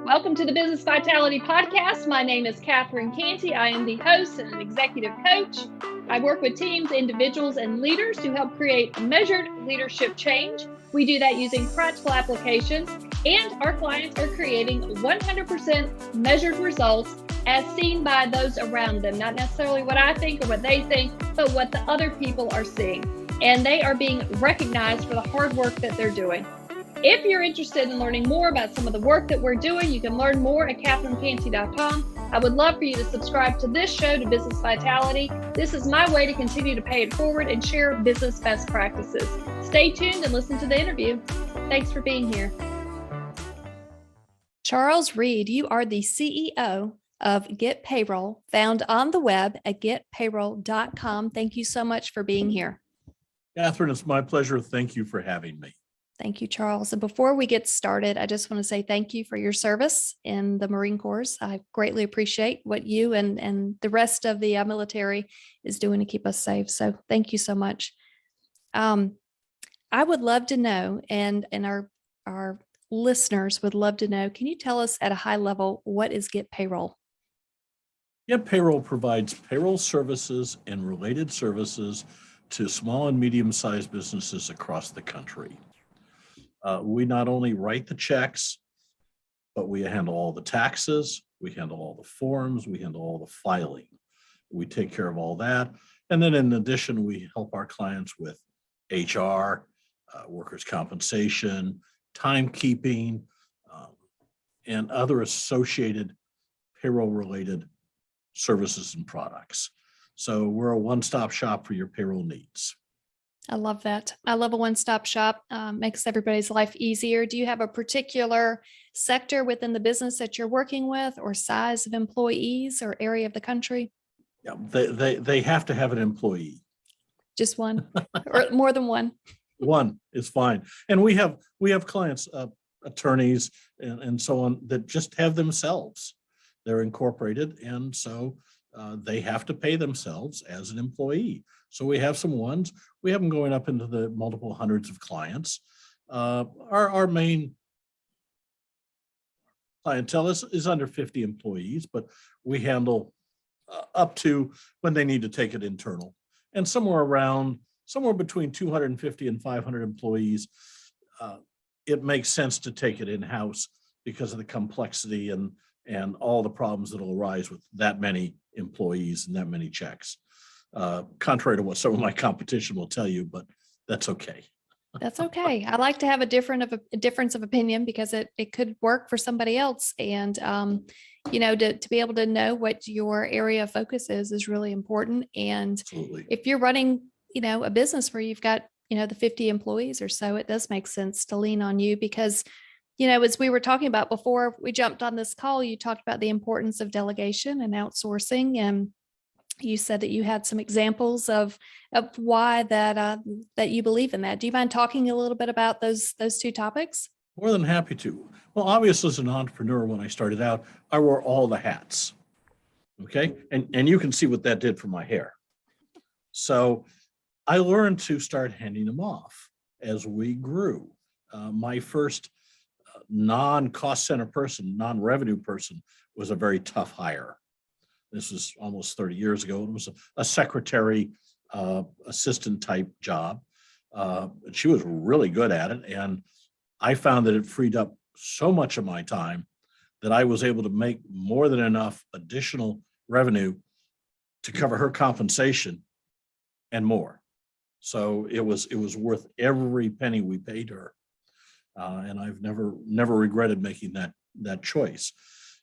Welcome to the Business Vitality Podcast. My name is Catherine Cantey. I am the host and an executive coach. I work with teams, individuals, and leaders to help create measured leadership change. We do that using practical applications, and our clients are creating 100% measured results as seen by those around them. Not necessarily what I think or what they think, but what the other people are seeing. And they are being recognized for the hard work that they're doing. If you're interested in learning more about some of the work that we're doing, you can learn more at catherinecantey.com. I would love for you to subscribe to this show, to Business Vitality. This is my way to continue to pay it forward and share business best practices. Stay tuned and listen to the interview. Thanks for being here. Charles Read, you are the CEO of GetPayRoll, found on the web at getpayroll.com. Thank you so much for being here. Catherine, it's my pleasure. Thank you for having me. Thank you, Charles. And before we get started, I just want to say thank you for your service in the Marine Corps. I greatly appreciate what you and the rest of the military is doing to keep us safe. So thank you so much. I would love to know, and our listeners would love to know, can you tell us at a high level, what is GetPayRoll? GetPayRoll provides payroll services and related services to small and medium-sized businesses across the country. We not only write the checks, but we handle all the taxes, we handle all the forms, we handle all the filing. We take care of all that. And then in addition, we help our clients with HR, workers' compensation, timekeeping, and other associated payroll-related services and products. So we're a one-stop shop for your payroll needs. I love that. I love a one-stop shop. Makes everybody's life easier. Do you have a particular sector within the business that you're working with, or size of employees, or area of the country? Yeah, they have to have an employee. Just one, or more than one? One is fine. And we have clients, attorneys and so on, that just have themselves. They're incorporated, and so they have to pay themselves as an employee. So we have some ones. We have them going up into the multiple hundreds of clients. Our main clientele is under 50 employees, but we handle up to when they need to take it internal. And somewhere between 250 and 500 employees, it makes sense to take it in-house because of the complexity and all the problems that will arise with that many employees and that many checks. Contrary to what some of my competition will tell you, but that's okay. That's okay. I like to have a difference of opinion because it could work for somebody else. And, to be able to know what your area of focus is really important. And Absolutely. If you're running, a business where you've got, the 50 employees or so, it does make sense to lean on you because, as we were talking about before we jumped on this call, you talked about the importance of delegation and outsourcing. And you said that you had some examples of why that you believe in that. Do you mind talking a little bit about those two topics? More than happy to. Well, obviously, as an entrepreneur, when I started out, I wore all the hats. Okay. And you can see what that did for my hair. So I learned to start handing them off as we grew. My first non-cost center person, non-revenue person was a very tough hire. This was almost 30 years ago. It was a secretary, assistant type job. She was really good at it. And I found that it freed up so much of my time that I was able to make more than enough additional revenue to cover her compensation and more. So it was worth every penny we paid her. And I've never regretted making that choice,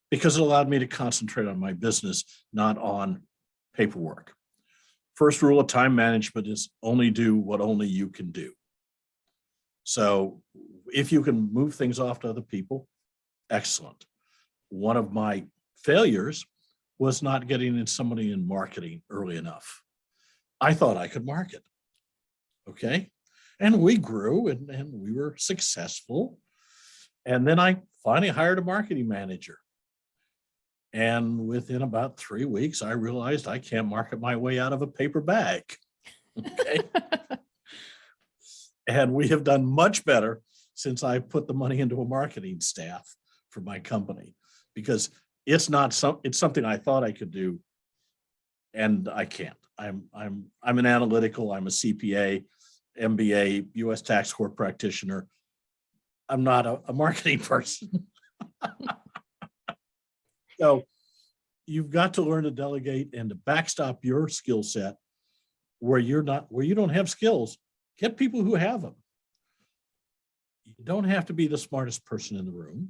because it allowed me to concentrate on my business, not on paperwork. First rule of time management is only do what only you can do. So if you can move things off to other people, excellent. One of my failures was not getting somebody in marketing early enough. I thought I could market. Okay. And we grew and we were successful. And then I finally hired a marketing manager. And within about 3 weeks, I realized I can't market my way out of a paper bag. Okay. And we have done much better since I put the money into a marketing staff for my company, because it's something I thought I could do, and I can't. I'm an analytical, I'm a CPA, MBA, US tax court practitioner. I'm not a marketing person. So you've got to learn to delegate and to backstop your skill set where you don't have skills. Get people who have them. You don't have to be the smartest person in the room.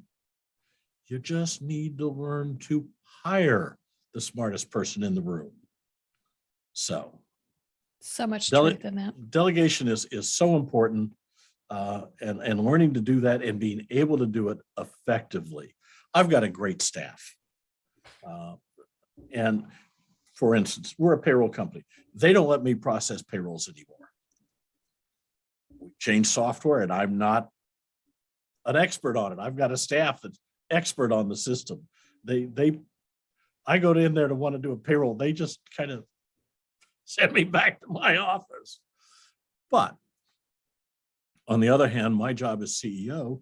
You just need to learn to hire the smartest person in the room. So much truth in that. Delegation is so important, and learning to do that and being able to do it effectively. I've got a great staff. And for instance, we're a payroll company. They don't let me process payrolls anymore. We changed software, and I'm not an expert on it. I've got a staff that's expert on the system. I go in there to want to do a payroll. They just kind of send me back to my office. But on the other hand, my job as CEO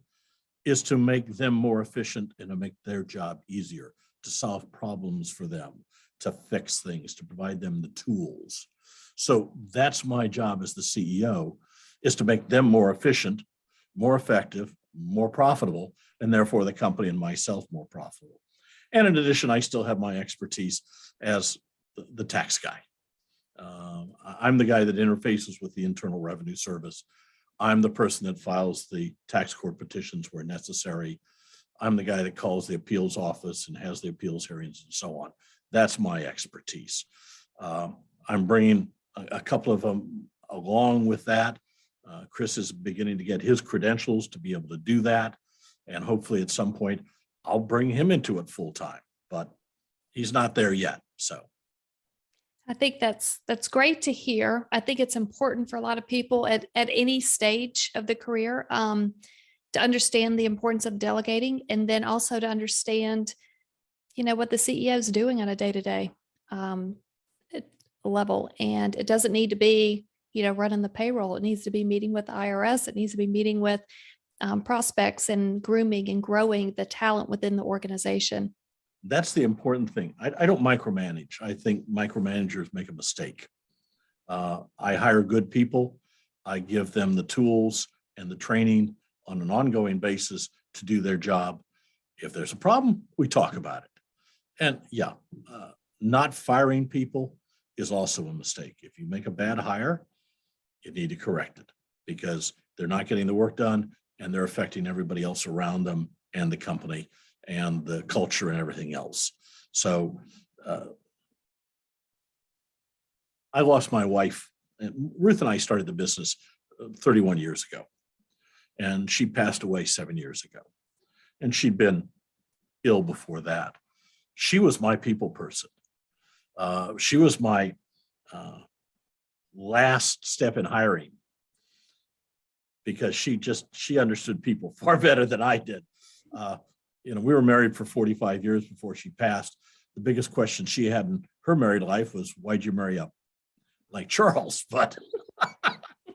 is to make them more efficient and to make their job easier, to solve problems for them, to fix things, to provide them the tools. So that's my job as the CEO, is to make them more efficient, more effective, more profitable, and therefore the company and myself more profitable. And in addition, I still have my expertise as the tax guy. I'm the guy that interfaces with the Internal Revenue Service. I'm the person that files the tax court petitions where necessary. I'm the guy that calls the appeals office and has the appeals hearings and so on. That's my expertise. I'm bringing a couple of them along with that. Chris is beginning to get his credentials to be able to do that. And hopefully at some point, I'll bring him into it full time, but he's not there yet. So I think that's great to hear. I think it's important for a lot of people at any stage of the career to understand the importance of delegating, and then also to understand, what the CEO is doing on a day-to-day level. And it doesn't need to be, running the payroll. It needs to be meeting with the IRS. It needs to be meeting with prospects and grooming and growing the talent within the organization. that's the important thing. I don't micromanage. I think micromanagers make a mistake. I hire good people. I give them the tools and the training on an ongoing basis to do their job. If there's a problem, we talk about it. And yeah, not firing people is also a mistake. If you make a bad hire, you need to correct it, because they're not getting the work done and they're affecting everybody else around them and the company and the culture and everything else. So I lost my wife. Ruth and I started the business 31 years ago, and she passed away 7 years ago. And she'd been ill before that. She was my people person. She was my last step in hiring, because she understood people far better than I did. We were married for 45 years before she passed. The biggest question she had in her married life was, why'd you marry up like Charles? But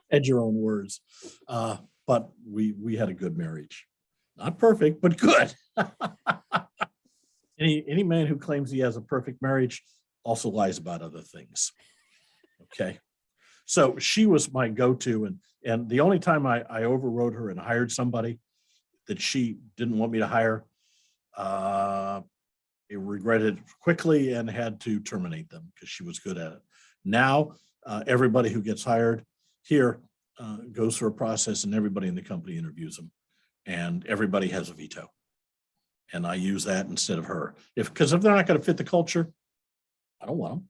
had your own words. But we had a good marriage. Not perfect, but good. Any man who claims he has a perfect marriage also lies about other things. Okay. So she was my go-to, and the only time I overrode her and hired somebody that she didn't want me to hire, I regretted quickly and had to terminate them because she was good at it. Now, everybody who gets hired here goes through a process, and everybody in the company interviews them, and everybody has a veto. And I use that instead of her. Because if they're not going to fit the culture, I don't want them.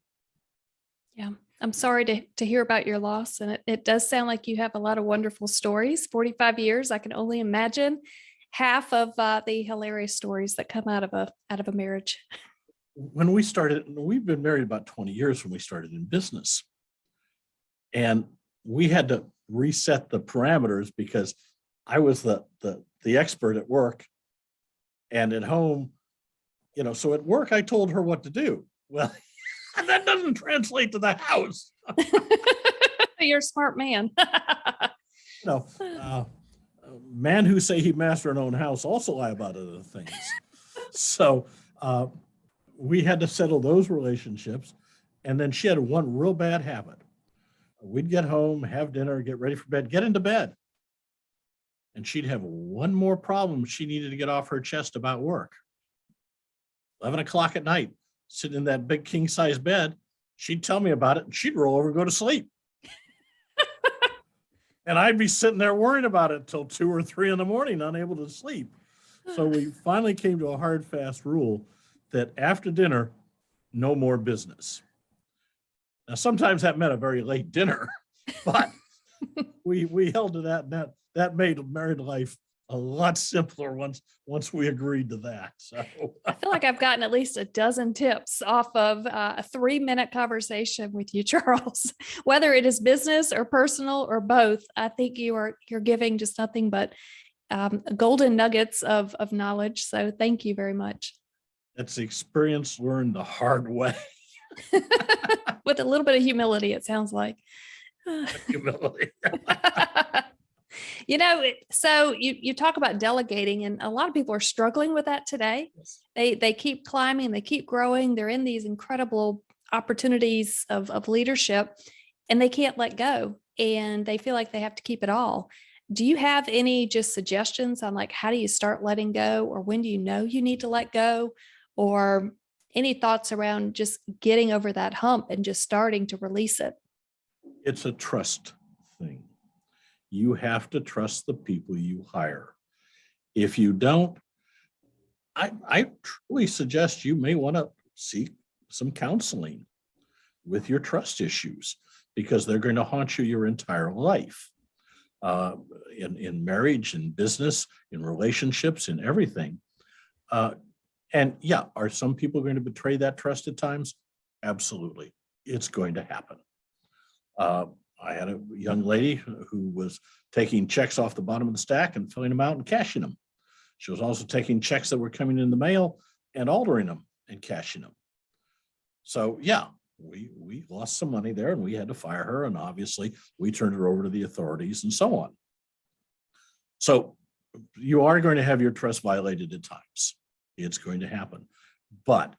Yeah. I'm sorry to hear about your loss. And it does sound like you have a lot of wonderful stories. 45 years. I can only imagine half of the hilarious stories that come out of a marriage. When we started, we've been married about 20 years when we started in business. And we had to reset the parameters because I was the expert at work, and at home, so at work, I told her what to do. Well, that doesn't translate to the house. You're a smart man. know, men who say he master an own house also lie about other things. So we had to settle those relationships. And then she had one real bad habit. We'd get home, have dinner, get ready for bed, get into bed. And she'd have one more problem she needed to get off her chest about work. 11 o'clock at night, sitting in that big king size bed, she'd tell me about it and she'd roll over and go to sleep. And I'd be sitting there worrying about it till 2 or 3 in the morning, unable to sleep. So we finally came to a hard, fast rule that after dinner, no more business. Now, sometimes that meant a very late dinner, but we held to that, and that made married life a lot simpler once we agreed to that. So I feel like I've gotten at least a dozen tips off of a 3-minute conversation with you, Charles. Whether it is business or personal or both, I think you're giving just nothing but golden nuggets of knowledge. So thank you very much. That's the experience learned the hard way. With a little bit of humility, it sounds like. Humility. So you talk about delegating, and a lot of people are struggling with that today. Yes. They keep climbing, they keep growing. They're in these incredible opportunities of leadership, and they can't let go, and they feel like they have to keep it all. Do you have any just suggestions on like, how do you start letting go, or when do you know you need to let go, or any thoughts around just getting over that hump and just starting to release it? It's a trust thing. You have to trust the people you hire. If you don't, I truly suggest you may want to seek some counseling with your trust issues, because they're going to haunt you your entire life. In marriage, in business, in relationships, in everything. And yeah, are some people going to betray that trust at times? Absolutely. It's going to happen. I had a young lady who was taking checks off the bottom of the stack and filling them out and cashing them. She was also taking checks that were coming in the mail and altering them and cashing them. So yeah, we lost some money there and we had to fire her. And obviously we turned her over to the authorities and so on. So you are going to have your trust violated at times. It's going to happen. But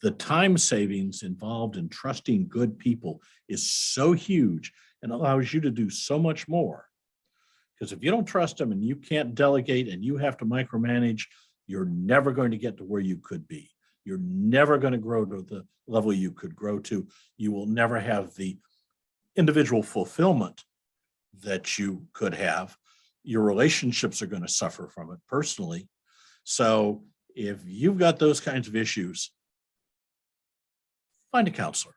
the time savings involved in trusting good people is so huge and allows you to do so much more. Because if you don't trust them and you can't delegate and you have to micromanage, you're never going to get to where you could be. You're never going to grow to the level you could grow to. You will never have the individual fulfillment that you could have. Your relationships are going to suffer from it personally. So if you've got those kinds of issues, find a counselor,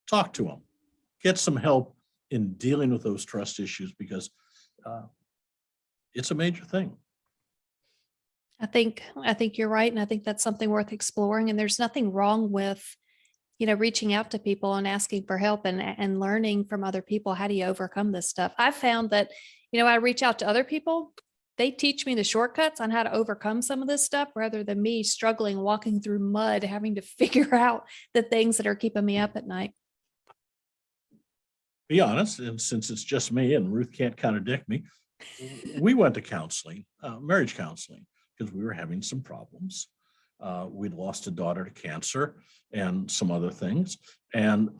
talk to them, get some help in dealing with those trust issues, because it's a major thing. I think you're right. And I think that's something worth exploring. And there's nothing wrong with, reaching out to people and asking for help and learning from other people. How do you overcome this stuff? I've found that, I reach out to other people. They teach me the shortcuts on how to overcome some of this stuff rather than me struggling, walking through mud, having to figure out the things that are keeping me up at night. Be honest, and since it's just me and Ruth can't contradict me, we went to counseling, marriage counseling, because we were having some problems. We'd lost a daughter to cancer and some other things. And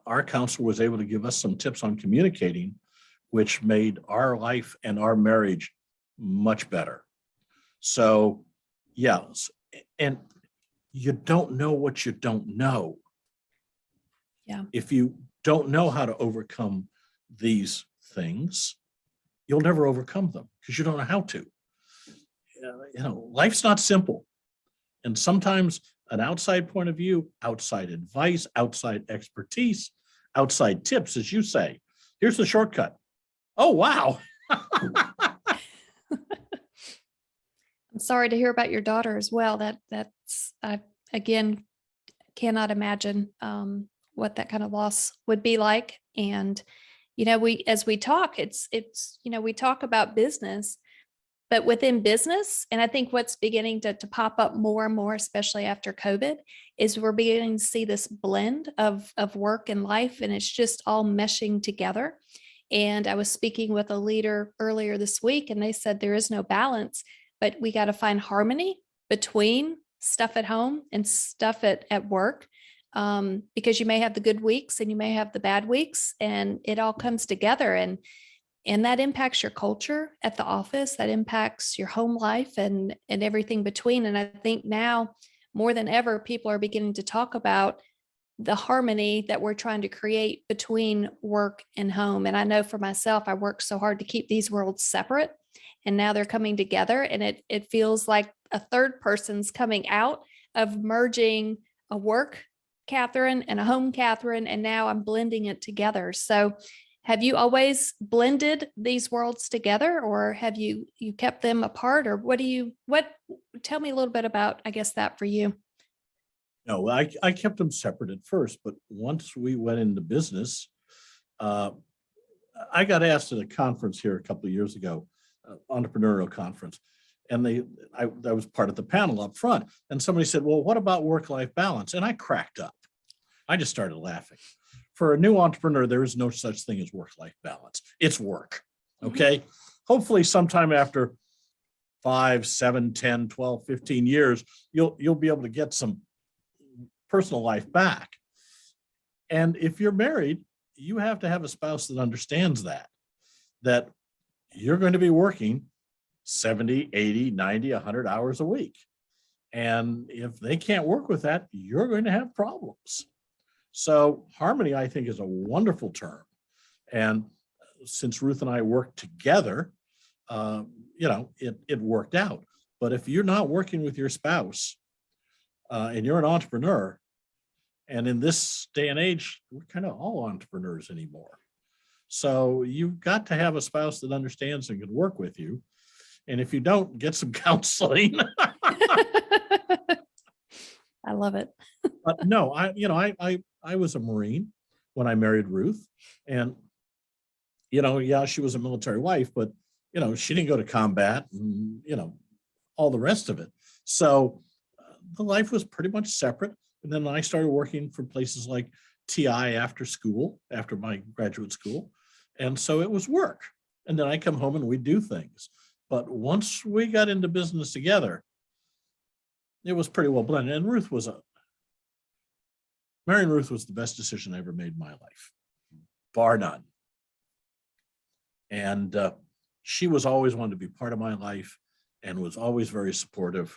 our counselor was able to give us some tips on communicating, which made our life and our marriage much better. So, yeah. And you don't know what you don't know. Yeah. If you don't know how to overcome these things, you'll never overcome them because you don't know how to. Life's not simple. And sometimes an outside point of view, outside advice, outside expertise, outside tips, as you say, here's the shortcut. Oh, wow. I'm sorry to hear about your daughter as well. That's I again cannot imagine what that kind of loss would be like. And as we talk, it's we talk about business, but within business, and I think what's beginning to pop up more and more, especially after COVID, is we're beginning to see this blend of work and life, and it's just all meshing together. And I was speaking with a leader earlier this week, and they said there is no balance, but we got to find harmony between stuff at home and stuff at work. Because you may have the good weeks and you may have the bad weeks, and it all comes together, and that impacts your culture at the office, that impacts your home life and everything between. And I think now more than ever, people are beginning to talk about the harmony that we're trying to create between work and home. And I know for myself, I worked so hard to keep these worlds separate, and now they're coming together, and it feels like a third person's coming out of merging a work Catherine and a home Catherine, and now I'm blending it together. So have you always blended these worlds together, or have you kept them apart, or what tell me a little bit about, I guess, that for you? No, I kept them separate at first, but once we went into business, I got asked at a conference here a couple of years ago, entrepreneurial conference, and I was part of the panel up front, and somebody said, well, what about work-life balance? And I cracked up. I just started laughing. For a new entrepreneur, there is no such thing as work-life balance. It's work, okay? Hopefully sometime after 5, 7, 10, 12, 15 years, you'll be able to get some personal life back. And if you're married, you have to have a spouse that understands that you're going to be working 70, 80, 90, 100 hours a week. And if they can't work with that, you're going to have problems. So harmony, I think, is a wonderful term. And since Ruth and I worked together, it worked out. But if you're not working with your spouse and you're an entrepreneur, and in this day and age, we're kind of all entrepreneurs anymore. So you've got to have a spouse that understands and can work with you. And if you don't, get some counseling. I love it. But no, I was a Marine when I married Ruth, and yeah, she was a military wife, but she didn't go to combat, and all the rest of it. So the life was pretty much separate. And then I started working for places like TI after school, after my graduate school, and so it was work. And then I come home and we do things. But once we got into business together, it was pretty well blended. And marrying Ruth was the best decision I ever made in my life, bar none. And she was always wanted to be part of my life and was always very supportive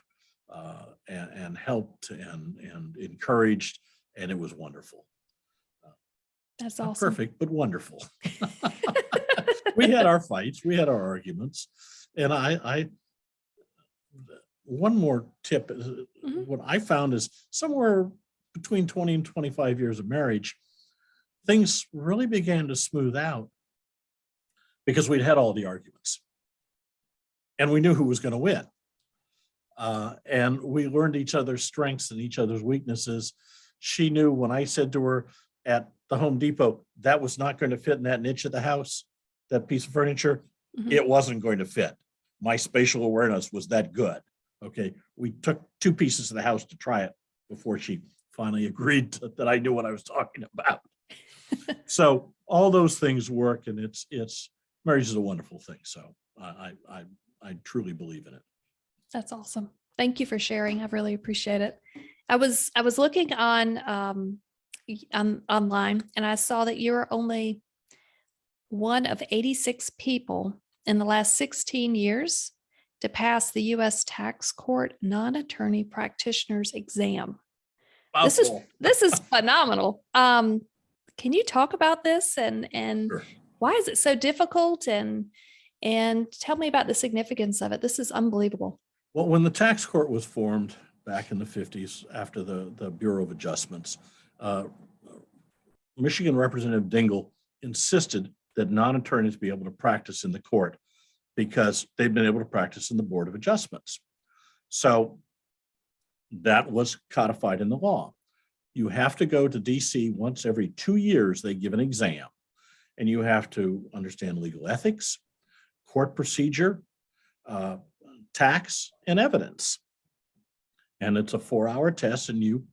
and helped and encouraged. And it was wonderful. That's Not awesome. perfect, but wonderful. We had our fights, we had our arguments. And I one more tip, what I found is somewhere between 20 and 25 years of marriage, things really began to smooth out because we'd had all the arguments and we knew who was going to win. And we learned each other's strengths and each other's weaknesses. She knew when I said to her at the Home Depot, that was not going to fit in that niche of the house, that piece of furniture, it wasn't going to fit. My spatial awareness was that good. Okay. We took 2 pieces of the house to try it before she finally agreed that I knew what I was talking about. So all those things work, and it's marriage is a wonderful thing. So I truly believe in it. That's awesome. Thank you for sharing. I really appreciate it. I was looking on online, and I saw that you're only one of 86 people in the last 16 years to pass the U.S. Tax Court non-attorney practitioner's exam. This is phenomenal. Can you talk about this and Sure. why is it so difficult, and tell me about the significance of it? This is unbelievable. Well, when the tax court was formed back in the 50s after the Bureau of Adjustments, Michigan Representative Dingell insisted that non-attorneys be able to practice in the court because they've been able to practice in the Board of Adjustments. So that was codified in the law. You have to go to DC once every 2 years. They give an exam, and you have to understand legal ethics, court procedure, tax, and evidence. And it's a 4-hour test, and you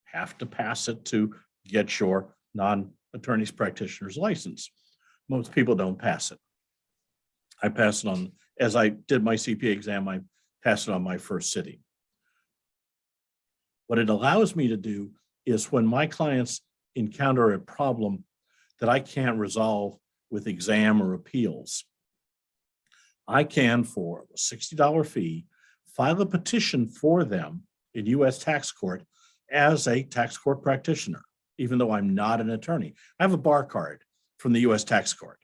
have to pass it to get your non-attorneys practitioner's license. Most people don't pass it. I pass it on, as I did my CPA exam, I passed it on my first sitting. What it allows me to do is when my clients encounter a problem that I can't resolve with exam or appeals, I can, for a $60 fee, file a petition for them in U.S. tax court as a tax court practitioner, even though I'm not an attorney. I have a bar card from the U.S. tax court.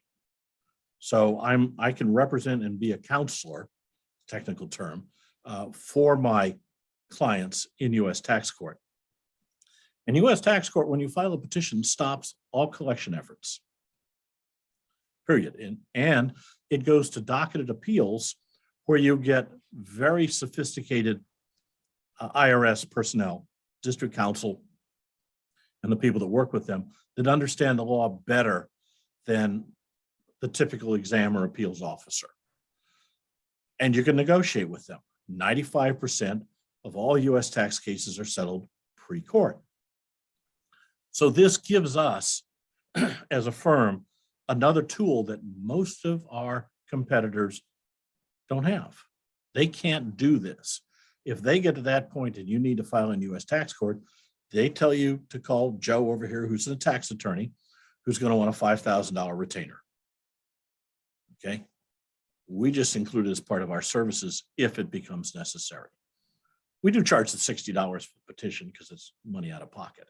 So I can represent and be a counselor, technical term, for my clients in U.S. tax court. And U.S. tax court, when you file a petition, stops all collection efforts, period. And it goes to docketed appeals where you get very sophisticated IRS personnel, district counsel, and the people that work with them that understand the law better than the typical exam or appeals officer. And you can negotiate with them. 95% of all U.S. tax cases are settled pre-court. So this gives us, as a firm, another tool that most of our competitors don't have. They can't do this. If they get to that point and you need to file in U.S. tax court, they tell you to call Joe over here, who's a tax attorney, who's going to want a $5,000 retainer. Okay. We just include it as part of our services if it becomes necessary. We do charge the $60 for the petition because it's money out of pocket,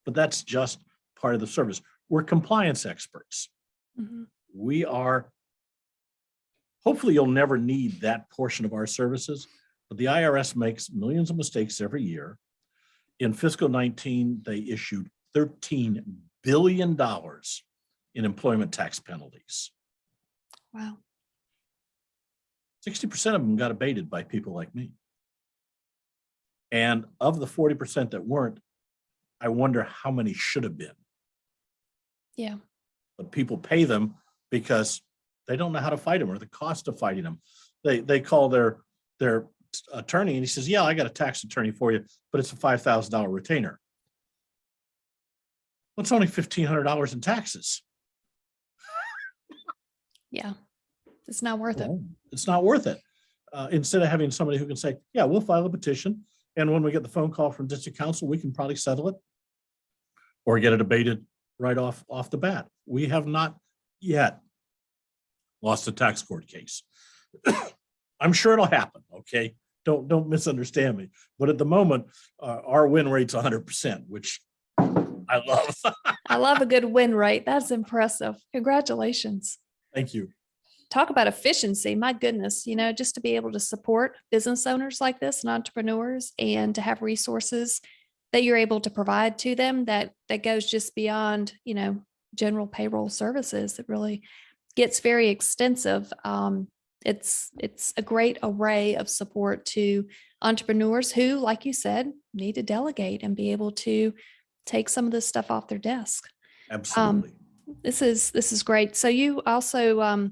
but that's just part of the service. We're compliance experts. Mhm. We are, hopefully you'll never need that portion of our services, but the IRS makes millions of mistakes every year. In fiscal 19, they issued $13 billion in employment tax penalties. Wow. 60% of them got abated by people like me. And of the 40% that weren't, I wonder how many should have been. Yeah. But people pay them because they don't know how to fight them or the cost of fighting them. They call their attorney and he says, yeah, I got a tax attorney for you, but it's a $5,000 retainer. Well, it's only $1,500 in taxes. Yeah. It's not worth it. It's not worth it. Instead of having somebody who can say, yeah, we'll file a petition. And when we get the phone call from district counsel, we can probably settle it or get it abated right off the bat. We have not yet lost a tax court case. I'm sure it'll happen. Okay. Don't misunderstand me. But at the moment, our win rate's 100%, which I love. I love a good win rate. That's impressive. Congratulations. Thank you. Talk about efficiency. My goodness, just to be able to support business owners like this and entrepreneurs and to have resources that you're able to provide to them that goes just beyond, general payroll services. It really gets very extensive. It's a great array of support to entrepreneurs who, like you said, need to delegate and be able to take some of this stuff off their desk. Absolutely. This is great. So you also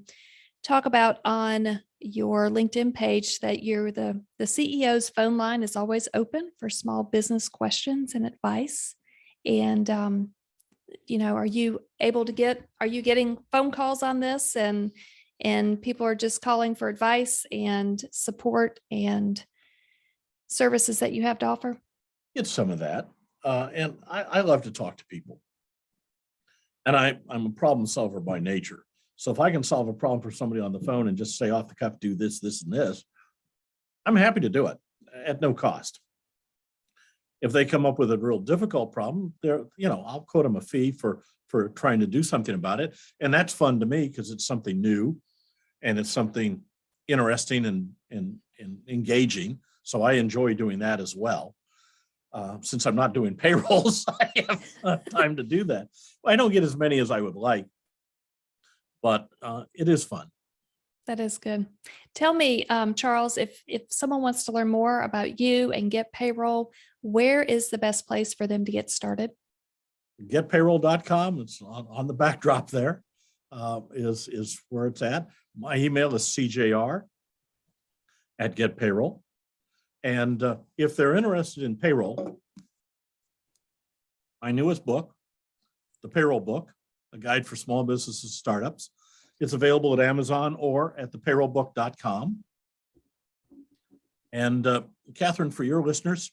talk about on your LinkedIn page that you're the CEO's phone line is always open for small business questions and advice. And are you getting phone calls on this and people are just calling for advice and support and services that you have to offer? It's some of that. And I love to talk to people. And I'm a problem solver by nature. So if I can solve a problem for somebody on the phone and just say off the cuff, do this, this, and this, I'm happy to do it at no cost. If they come up with a real difficult problem, I'll quote them a fee for trying to do something about it. And that's fun to me because it's something new and it's something interesting and engaging. So I enjoy doing that as well. Since I'm not doing payrolls, I have time to do that. I don't get as many as I would like, but it is fun. That is good. Tell me, Charles, if someone wants to learn more about you and GetPayRoll, where is the best place for them to get started? GetPayroll.com. It's on the backdrop there. Is where it's at. My email is cjr@GetPayroll. And if they're interested in payroll, my newest book, the payroll book, a guide for small businesses and startups. It's available at Amazon or at thepayrollbook.com. And Catherine, for your listeners,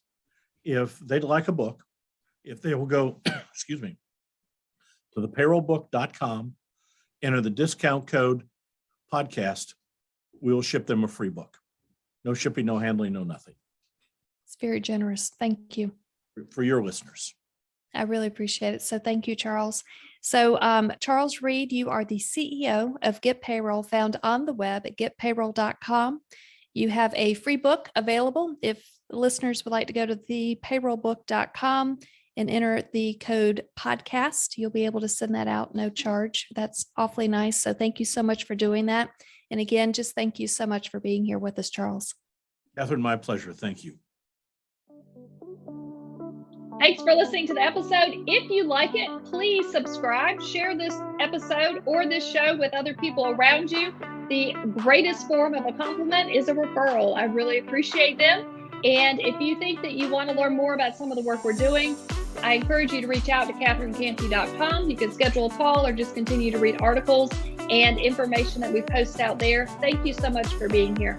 if they'd like a book, if they will go, excuse me, to thepayrollbook.com, enter the discount code podcast, we will ship them a free book. No shipping, no handling, no nothing. It's very generous. Thank you. For your listeners. I really appreciate it. So thank you, Charles. So Charles Read, you are the CEO of GetPayRoll, found on the web at getpayroll.com. You have a free book available. If listeners would like to go to thepayrollbook.com and enter the code podcast, you'll be able to send that out, no charge. That's awfully nice. So thank you so much for doing that. And again, just thank you so much for being here with us, Charles. Catherine, my pleasure. Thank you. Thanks for listening to the episode. If you like it, please subscribe, share this episode or this show with other people around you. The greatest form of a compliment is a referral. I really appreciate them. And if you think that you want to learn more about some of the work we're doing, I encourage you to reach out to CatherineCantey.com. You can schedule a call or just continue to read articles and information that we post out there. Thank you so much for being here.